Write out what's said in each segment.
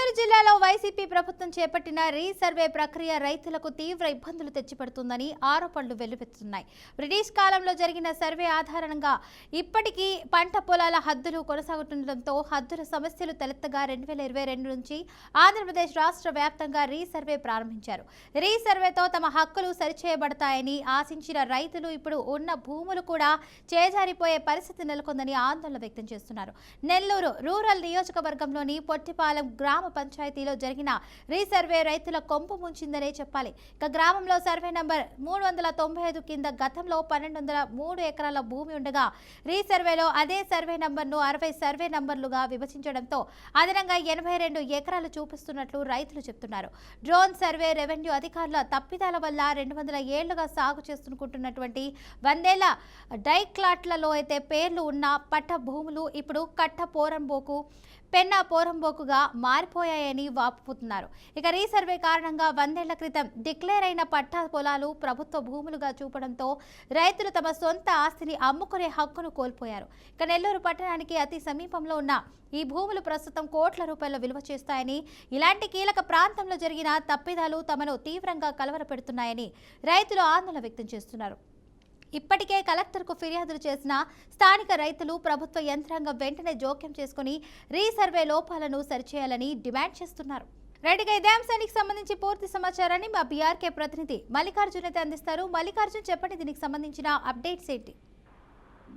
నెల్లూరు జిల్లాలో వైసీపీ ప్రభుత్వం చేపట్టిన రీసర్వే ప్రక్రియ రైతులకు తీవ్ర ఇబ్బందులు తెచ్చిపెడుతుందని ఆరోపణలు వెల్లువెత్తుతున్నాయి. బ్రిటిష్ కాలంలో జరిగిన సర్వే ఆధారంగా ఇప్పటికీ పంట పొలాల హద్దులు కొనసాగుతుండటంతో హద్దుల సమస్యలు తలెత్తగా 2022 నుంచి ఆంధ్రప్రదేశ్ రాష్ట్ర వ్యాప్తంగా రీసర్వే ప్రారంభించారు. రీసర్వేతో తమ హక్కులు సరిచేయబడతాయని ఆశించిన రైతులు ఇప్పుడు ఉన్న భూములు కూడా చేజారిపోయే పరిస్థితి నెలకొందని ఆందోళన వ్యక్తం చేస్తున్నారు. నెల్లూరు రూరల్ నియోజకవర్గంలోని పొట్టిపాలెం గ్రామ పంచాయతీలో జరిగిన రీసర్వే రైతుల కొంపు ముంచిందనే చెప్పాలి. ఇక గ్రామంలో సర్వే నంబర్ 395 కింద గతంలో 1203 ఎకరాల భూమి ఉండగా రీసర్వేలో అదే సర్వే నంబర్ను 60 సర్వే నంబర్లుగా విభజించడంతో అదనంగా 82 ఎకరాలు చూపిస్తున్నట్లు రైతులు చెప్తున్నారు. డ్రోన్ సర్వే రెవెన్యూ అధికారుల తప్పిదాల వల్ల 200 ఏళ్లుగా సాగు చేసుకుంటున్నటువంటి 100 ఏళ్ల డైక్లాట్లలో అయితే పేర్లు ఉన్న పట్ట భూములు ఇప్పుడు కట్ట పోరంబోకు పెన్నా పోరంబోకుగా మారిపోయాయని వాపుతున్నారు. ఇక రీసర్వే కారణంగా 100 ఏళ్ల క్రితం డిక్లేర్ అయిన పట్టా పొలాలు ప్రభుత్వ భూములుగా చూపడంతో రైతులు తమ సొంత ఆస్తిని అమ్ముకునే హక్కును కోల్పోయారు. ఇక నెల్లూరు పట్టణానికి అతి సమీపంలో ఉన్న ఈ భూములు ప్రస్తుతం కోట్ల రూపాయల విలువ చేస్తాయని, ఇలాంటి కీలక ప్రాంతంలో జరిగిన తప్పిదాలు తమను తీవ్రంగా కలవరపెడుతున్నాయని రైతులు ఆందోళన వ్యక్తం చేస్తున్నారు. ఇప్పటికే కలెక్టర్కు ఫిర్యాదులు చేసిన స్థానిక రైతులు ప్రభుత్వ యంత్రాంగం వెంటనే జోక్యం చేసుకుని రీసర్వే లోపాలను సరిచేయాలని డిమాండ్ చేస్తున్నారు. రైట్గా ఇదే అంశానికి సంబంధించి పూర్తి సమాచారాన్ని మా బీఆర్కే ప్రతినిధి మల్లికార్జున్ అయితే అందిస్తారు. మల్లికార్జున్, చెప్పండి, దీనికి సంబంధించిన అప్డేట్స్ ఏంటి?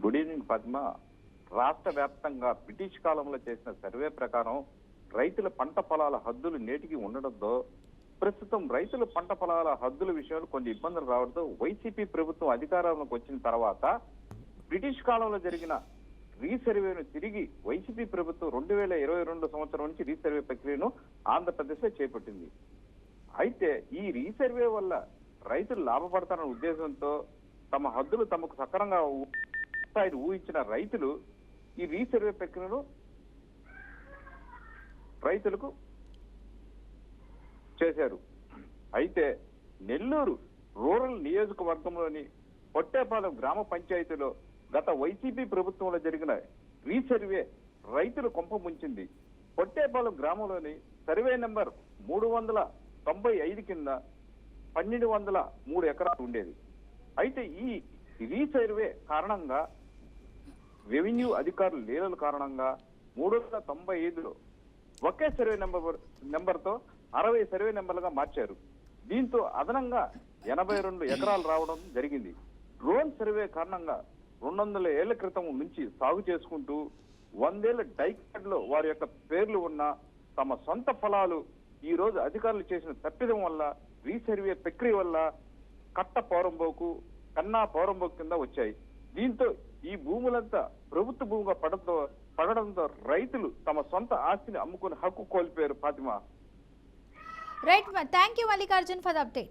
Good evening Padma. రాష్ట్ర వ్యాప్తంగా బ్రిటిష్ కాలంలో చేసిన సర్వే ప్రకారం రైతుల పంట పొలాల హద్దులు నేటికి ఉండడంతో ప్రస్తుతం రైతులు పంట పొలాల హద్దుల విషయంలో కొన్ని ఇబ్బందులు రావడంతో వైసీపీ ప్రభుత్వం అధికారంలోకి వచ్చిన తర్వాత బ్రిటిష్ కాలంలో జరిగిన రీసర్వేను తిరిగి వైసీపీ ప్రభుత్వం 2022 సంవత్సరం నుంచి రీసర్వే ప్రక్రియను ఆంధ్రప్రదేశ్ లో చేపట్టింది. అయితే ఈ రీసర్వే వల్ల రైతులు లాభపడతారన్న ఉద్దేశంతో తమ హద్దులు తమకు సక్రమంగా ఊహించిన రైతులు ఈ రీసర్వే ప్రక్రియను రైతులకు చేశారు. అయితే నెల్లూరు రూరల్ నియోజకవర్గంలోని పొట్టేపాలెం గ్రామ పంచాయతీలో గత వైసీపీ ప్రభుత్వంలో జరిగిన రీసర్వే రైతులు కొంప ముంచింది. పొట్టేపాలెం గ్రామంలోని సర్వే నెంబర్ 395 కింద 1203 ఎకరాలు ఉండేది. అయితే ఈ రీసర్వే కారణంగా రెవెన్యూ అధికారుల లీలల కారణంగా 395లో ఒకే సర్వే నెంబర్తో 60 సర్వే నెంబర్లుగా మార్చారు. దీంతో అదనంగా 82 ఎకరాలు రావడం జరిగింది. డ్రోన్ సర్వే కారణంగా 200 ఏళ్ల క్రితం నుంచి సాగు చేసుకుంటూ 100 ఏళ్ల డైకార్డ్ లో వారి యొక్క పేర్లు ఉన్న తమ సొంత ఫలాలు ఈ రోజు అధికారులు చేసిన తప్పిదం వల్ల రీసర్వే ప్రక్రియ వల్ల కట్ట పోరంబోకు కన్నా పోరంబోకు కింద వచ్చాయి. దీంతో ఈ భూములంతా ప్రభుత్వ భూమిగా పడడంతో రైతులు తమ సొంత ఆస్తిని అమ్ముకునే హక్కు కోల్పోయారు. Fatima. Right, thank you Mallikarjun for the update.